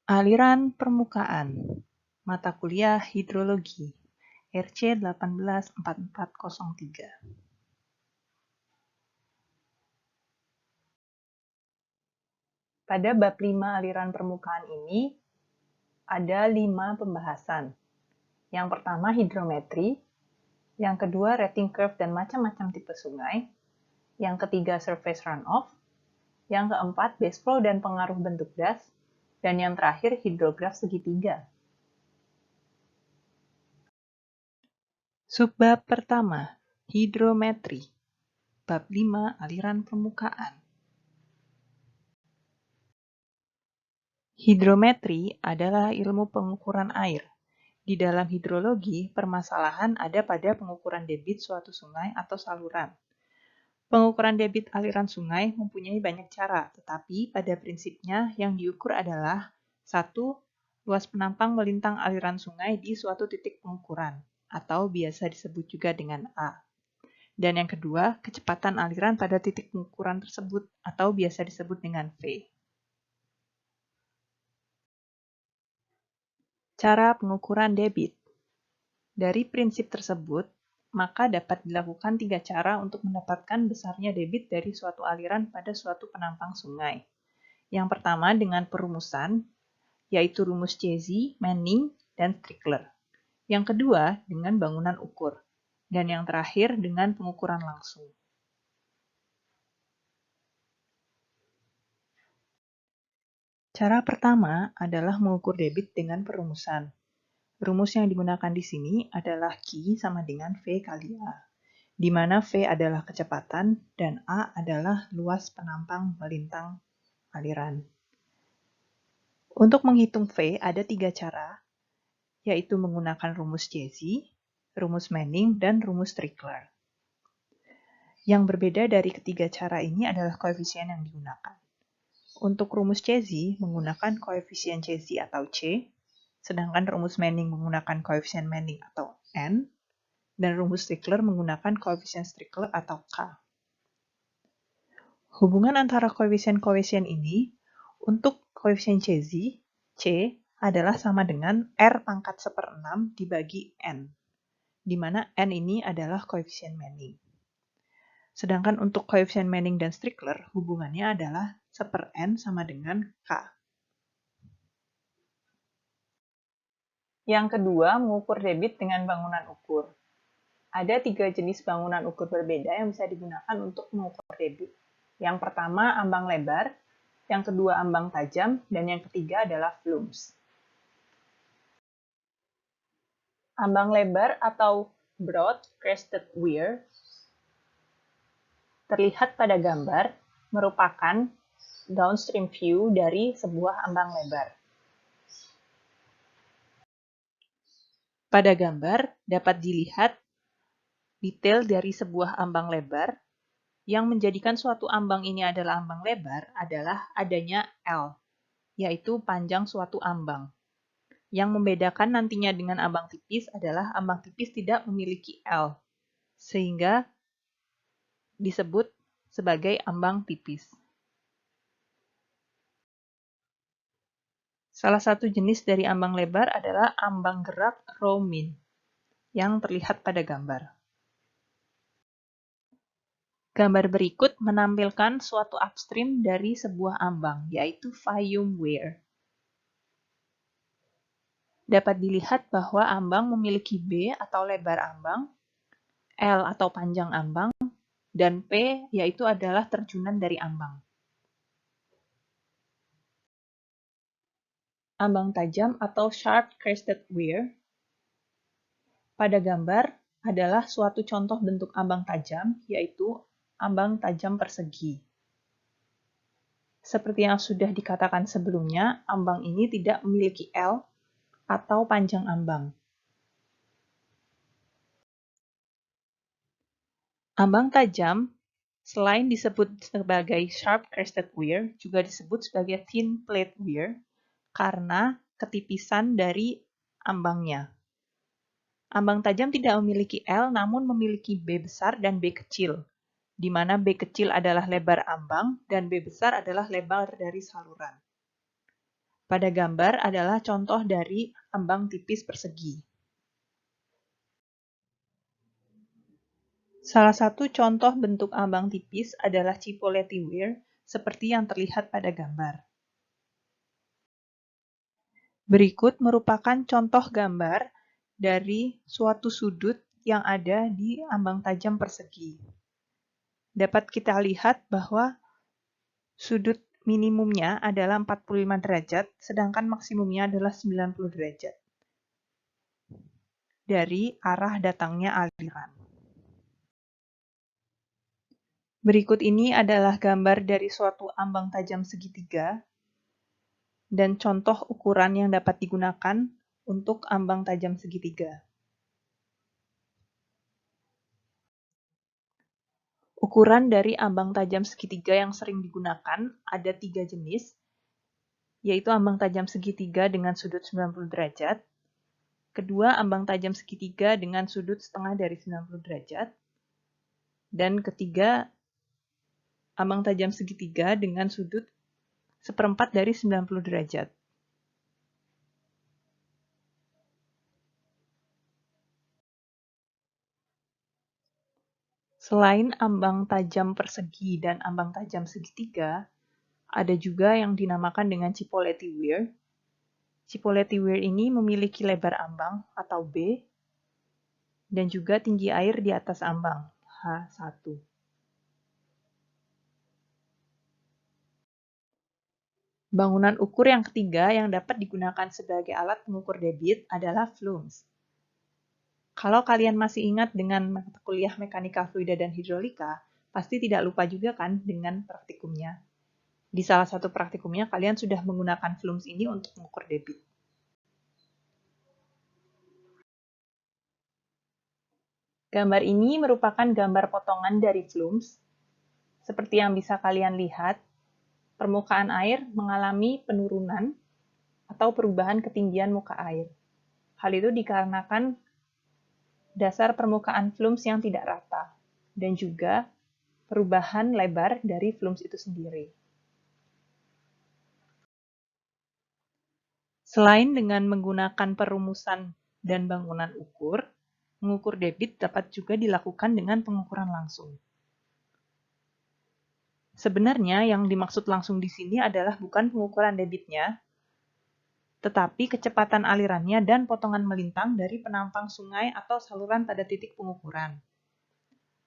Aliran permukaan, mata kuliah hidrologi, RC 184403. Pada bab 5 aliran permukaan ini, ada 5 pembahasan. Yang pertama hidrometri, yang kedua rating curve dan macam-macam tipe sungai, yang ketiga surface runoff, yang keempat base flow dan pengaruh bentuk das, dan yang terakhir hidrograf segitiga. Subbab pertama, hidrometri. Bab 5, aliran permukaan. Hidrometri adalah ilmu pengukuran air. Di dalam hidrologi, permasalahan ada pada pengukuran debit suatu sungai atau saluran. Pengukuran debit aliran sungai mempunyai banyak cara, tetapi pada prinsipnya yang diukur adalah 1. Luas penampang melintang aliran sungai di suatu titik pengukuran, atau biasa disebut juga dengan A. Dan yang kedua, kecepatan aliran pada titik pengukuran tersebut, atau biasa disebut dengan V. Cara pengukuran debit. Dari prinsip tersebut, maka dapat dilakukan 3 cara untuk mendapatkan besarnya debit dari suatu aliran pada suatu penampang sungai. Yang pertama dengan perumusan, yaitu rumus Cesi, Manning, dan Strickler. Yang kedua dengan bangunan ukur. Dan yang terakhir dengan pengukuran langsung. Cara pertama adalah mengukur debit dengan perumusan. Rumus yang digunakan di sini adalah Q sama dengan V kali A, di mana V adalah kecepatan dan A adalah luas penampang melintang aliran. Untuk menghitung V ada 3 cara, yaitu menggunakan rumus Cesi, rumus Manning, dan rumus Strickler. Yang berbeda dari ketiga cara ini adalah koefisien yang digunakan. Untuk rumus Cesi menggunakan koefisien Cesi atau C, sedangkan rumus Manning menggunakan koefisien Manning atau N, dan rumus Strickler menggunakan koefisien Strickler atau K. Hubungan antara koefisien-koefisien ini, untuk koefisien Cesi, C adalah sama dengan R pangkat 1/6 dibagi N, di mana N ini adalah koefisien Manning. Sedangkan untuk koefisien Manning dan Strickler, hubungannya adalah 1/N sama dengan K. Yang kedua, mengukur debit dengan bangunan ukur. Ada 3 jenis bangunan ukur berbeda yang bisa digunakan untuk mengukur debit. Yang pertama, ambang lebar, yang kedua, ambang tajam, dan yang ketiga adalah flumes. Ambang lebar atau broad crested weir terlihat pada gambar merupakan downstream view dari sebuah ambang lebar. Pada gambar dapat dilihat detail dari sebuah ambang lebar. Yang menjadikan suatu ambang ini adalah ambang lebar adalah adanya L, yaitu panjang suatu ambang. Yang membedakan nantinya dengan ambang tipis adalah ambang tipis tidak memiliki L, sehingga disebut sebagai ambang tipis. Salah satu jenis dari ambang lebar adalah ambang gerak Romin, yang terlihat pada gambar. Gambar berikut menampilkan suatu upstream dari sebuah ambang, yaitu Fayoum Weir. Dapat dilihat bahwa ambang memiliki B atau lebar ambang, L atau panjang ambang, dan P yaitu adalah terjunan dari ambang. Ambang tajam atau sharp crested weir pada gambar adalah suatu contoh bentuk ambang tajam, yaitu ambang tajam persegi. Seperti yang sudah dikatakan sebelumnya, ambang ini tidak memiliki L atau panjang ambang. Ambang tajam, selain disebut sebagai sharp crested weir, juga disebut sebagai thin plate weir karena ketipisan dari ambangnya. Ambang tajam tidak memiliki L namun memiliki B besar dan B kecil, di mana B kecil adalah lebar ambang dan B besar adalah lebar dari saluran. pada gambar adalah contoh dari ambang tipis persegi. Salah satu contoh bentuk ambang tipis adalah Chipoletti Weir, seperti yang terlihat pada gambar. Berikut merupakan contoh gambar dari suatu sudut yang ada di ambang tajam persegi. Dapat kita lihat bahwa sudut minimumnya adalah 45 derajat, sedangkan maksimumnya adalah 90 derajat dari arah datangnya aliran. Berikut ini adalah gambar dari suatu ambang tajam segitiga dan contoh ukuran yang dapat digunakan untuk ambang tajam segitiga. Ukuran dari ambang tajam segitiga yang sering digunakan ada 3 jenis, yaitu ambang tajam segitiga dengan sudut 90 derajat, kedua ambang tajam segitiga dengan sudut setengah dari 90 derajat, dan ketiga ambang tajam segitiga dengan sudut seperempat dari 90 derajat. Selain ambang tajam persegi dan ambang tajam segitiga, ada juga yang dinamakan dengan Chipoletti Weir. Chipoletti Weir ini memiliki lebar ambang atau B dan juga tinggi air di atas ambang, H1. Bangunan ukur yang ketiga yang dapat digunakan sebagai alat pengukur debit adalah flumes. Kalau kalian masih ingat dengan mata kuliah mekanika fluida dan hidrolika, pasti tidak lupa juga kan dengan praktikumnya. Di salah satu praktikumnya, kalian sudah menggunakan flumes ini untuk mengukur debit. Gambar ini merupakan gambar potongan dari flumes. Seperti yang bisa kalian lihat, permukaan air mengalami penurunan atau perubahan ketinggian muka air. Hal itu dikarenakan dasar permukaan flumes yang tidak rata, dan juga perubahan lebar dari flumes itu sendiri. Selain dengan menggunakan perumusan dan bangunan ukur, mengukur debit dapat juga dilakukan dengan pengukuran langsung. Sebenarnya yang dimaksud langsung di sini adalah bukan pengukuran debitnya, tetapi kecepatan alirannya dan potongan melintang dari penampang sungai atau saluran pada titik pengukuran.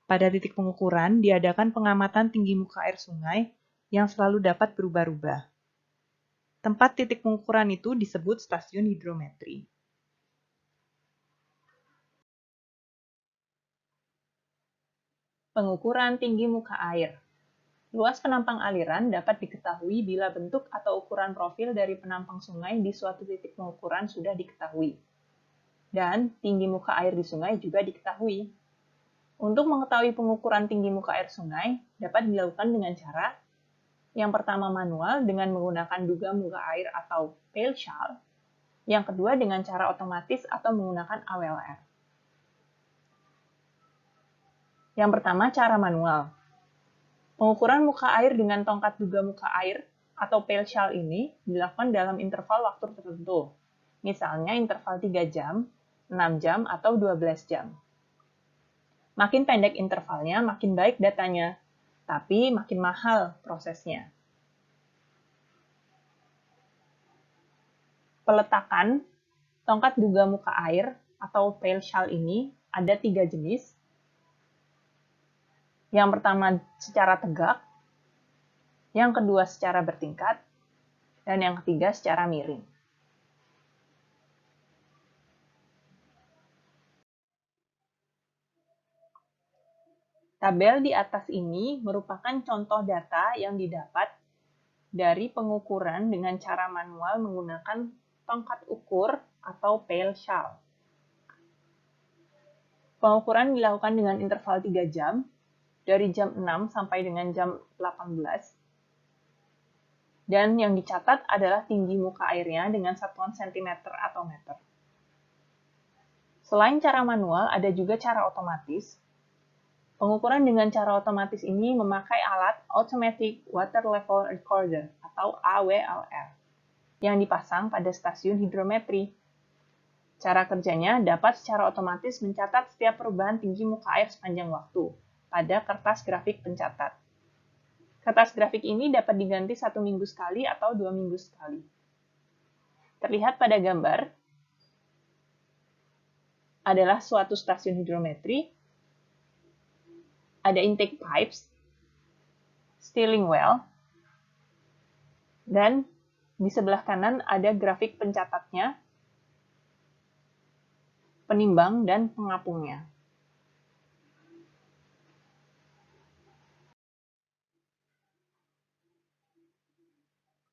Pada titik pengukuran, diadakan pengamatan tinggi muka air sungai yang selalu dapat berubah-ubah. Tempat titik pengukuran itu disebut stasiun hidrometri. Pengukuran tinggi muka air. Luas penampang aliran dapat diketahui bila bentuk atau ukuran profil dari penampang sungai di suatu titik pengukuran sudah diketahui. Dan tinggi muka air di sungai juga diketahui. Untuk mengetahui pengukuran tinggi muka air sungai, dapat dilakukan dengan cara yang pertama manual dengan menggunakan duga muka air atau pail shawl, yang kedua dengan cara otomatis atau menggunakan AWLR. Yang pertama, cara manual. Pengukuran muka air dengan tongkat duga muka air atau pail shawl ini dilakukan dalam interval waktu tertentu, misalnya interval 3 jam, 6 jam, atau 12 jam. Makin pendek intervalnya, makin baik datanya, tapi makin mahal prosesnya. Peletakan tongkat duga muka air atau pail shawl ini ada 3 jenis. Yang pertama secara tegak, yang kedua secara bertingkat, dan yang ketiga secara miring. Tabel di atas ini merupakan contoh data yang didapat dari pengukuran dengan cara manual menggunakan tongkat ukur atau pail shawl. Pengukuran dilakukan dengan interval 3 jam, dari jam 6 sampai dengan jam 18. Dan yang dicatat adalah tinggi muka airnya dengan satuan cm atau meter. Selain cara manual, ada juga cara otomatis. Pengukuran dengan cara otomatis ini memakai alat Automatic Water Level Recorder atau AWLR, yang dipasang pada stasiun hidrometri. Cara kerjanya dapat secara otomatis mencatat setiap perubahan tinggi muka air sepanjang waktu pada kertas grafik pencatat. Kertas grafik ini dapat diganti 1 minggu sekali atau 2 minggu sekali. Terlihat pada gambar adalah suatu stasiun hidrometri, ada intake pipes, steering well, dan di sebelah kanan ada grafik pencatatnya, penimbang, dan pengapungnya.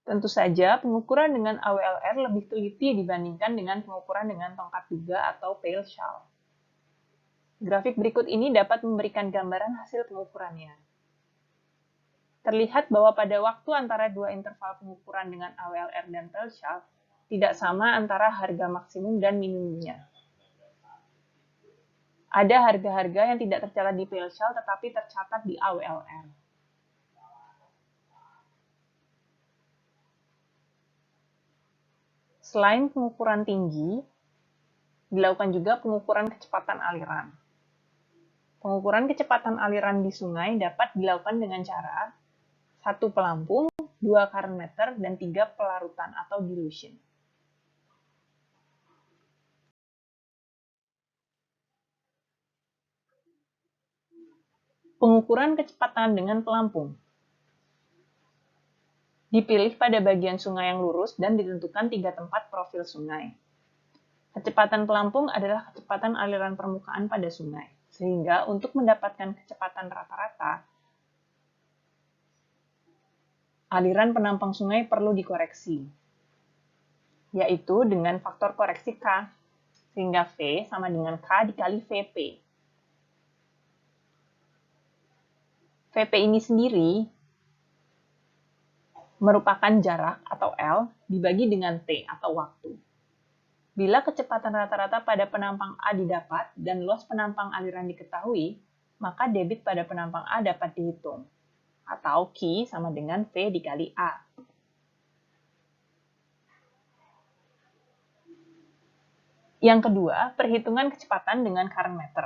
Tentu saja, pengukuran dengan AWLR lebih teliti dibandingkan dengan pengukuran dengan tongkat duga atau Peil Shell. Grafik berikut ini dapat memberikan gambaran hasil pengukurannya. Terlihat bahwa pada waktu antara dua interval pengukuran dengan AWLR dan Peil Shell tidak sama antara harga maksimum dan minimumnya. Ada harga-harga yang tidak tercatat di Peil Shell tetapi tercatat di AWLR. Selain pengukuran tinggi, dilakukan juga pengukuran kecepatan aliran. Pengukuran kecepatan aliran di sungai dapat dilakukan dengan cara 1 pelampung, 2 current meter, dan 3 pelarutan atau dilution. Pengukuran kecepatan dengan pelampung dipilih pada bagian sungai yang lurus dan ditentukan 3 tempat profil sungai. Kecepatan pelampung adalah kecepatan aliran permukaan pada sungai, sehingga untuk mendapatkan kecepatan rata-rata, aliran penampang sungai perlu dikoreksi, yaitu dengan faktor koreksi K, sehingga V sama dengan K dikali VP. VP ini sendiri merupakan jarak atau L dibagi dengan T atau waktu. Bila kecepatan rata-rata pada penampang A didapat dan luas penampang aliran diketahui, maka debit pada penampang A dapat dihitung, atau Q sama dengan V dikali A. Yang kedua, perhitungan kecepatan dengan current meter.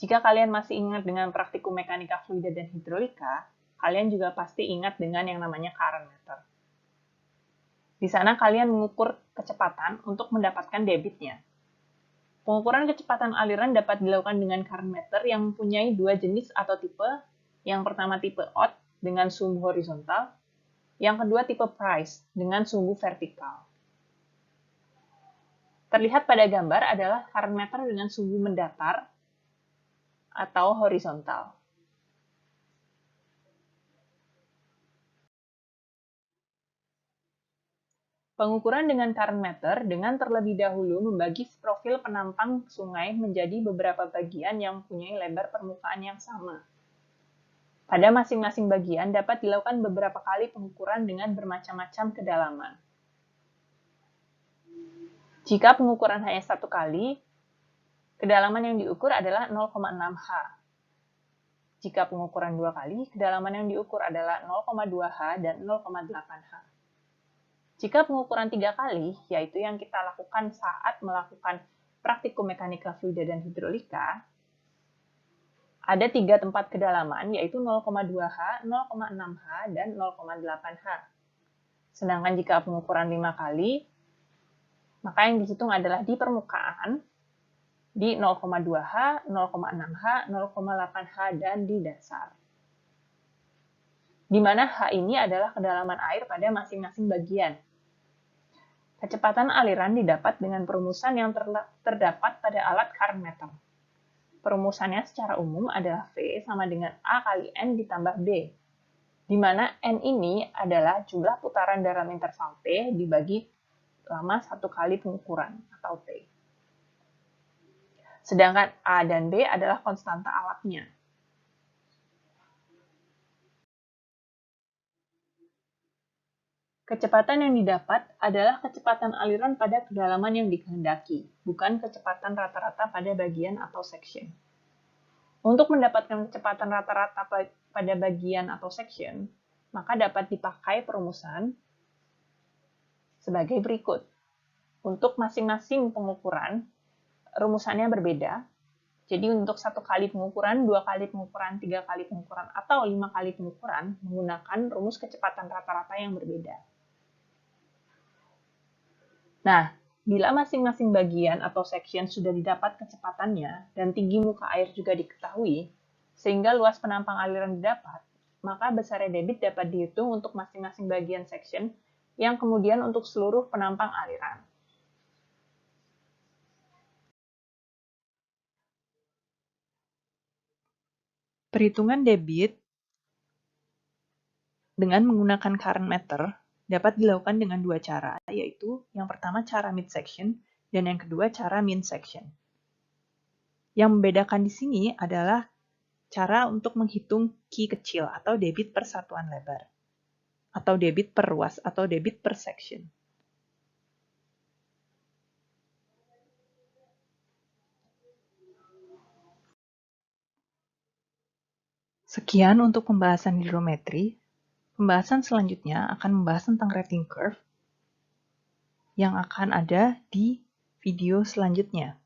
Jika kalian masih ingat dengan praktikum mekanika fluida dan hidrolika, kalian juga pasti ingat dengan yang namanya current meter. Di sana kalian mengukur kecepatan untuk mendapatkan debitnya. Pengukuran kecepatan aliran dapat dilakukan dengan current meter yang mempunyai 2 jenis atau tipe. Yang pertama tipe odd dengan sumbu horizontal, yang kedua tipe Price dengan sumbu vertikal. Terlihat pada gambar adalah current meter dengan sumbu mendatar atau horizontal. Pengukuran dengan current meter dengan terlebih dahulu membagi profil penampang sungai menjadi beberapa bagian yang mempunyai lebar permukaan yang sama. Pada masing-masing bagian dapat dilakukan beberapa kali pengukuran dengan bermacam-macam kedalaman. Jika pengukuran hanya 1 kali, kedalaman yang diukur adalah 0,6 H. Jika pengukuran 2 kali, kedalaman yang diukur adalah 0,2 H dan 0,8 H. Jika pengukuran 3 kali, yaitu yang kita lakukan saat melakukan praktikum mekanika fluida dan hidrolika, ada 3 tempat kedalaman, yaitu 0,2 H, 0,6 H, dan 0,8 H. Sedangkan jika pengukuran 5 kali, maka yang dihitung adalah di permukaan, di 0,2 H, 0,6 H, 0,8 H, dan di dasar. Di mana H ini adalah kedalaman air pada masing-masing bagian. Kecepatan aliran didapat dengan perumusan yang terdapat pada alat current meter. Perumusannya secara umum adalah V sama dengan A kali N ditambah B, di mana N ini adalah jumlah putaran dalam interval T dibagi lama 1 kali pengukuran atau T. Sedangkan A dan B adalah konstanta alatnya. Kecepatan yang didapat adalah kecepatan aliran pada kedalaman yang dikehendaki, bukan kecepatan rata-rata pada bagian atau section. Untuk mendapatkan kecepatan rata-rata pada bagian atau section, maka dapat dipakai perumusan sebagai berikut. Untuk masing-masing pengukuran, rumusannya berbeda. Jadi untuk 1 kali pengukuran, 2 kali pengukuran, 3 kali pengukuran, atau 5 kali pengukuran menggunakan rumus kecepatan rata-rata yang berbeda. Nah, bila masing-masing bagian atau section sudah didapat kecepatannya dan tinggi muka air juga diketahui, sehingga luas penampang aliran didapat, maka besarnya debit dapat dihitung untuk masing-masing bagian section yang kemudian untuk seluruh penampang aliran. Perhitungan debit dengan menggunakan current meter dapat dilakukan dengan 2 cara, yaitu yang pertama cara mid section dan yang kedua cara min section. Yang membedakan di sini adalah cara untuk menghitung Q kecil atau debit per satuan lebar, atau debit per ruas, atau debit per section. Sekian untuk pembahasan hidrometri. Pembahasan selanjutnya akan membahas tentang rating curve yang akan ada di video selanjutnya.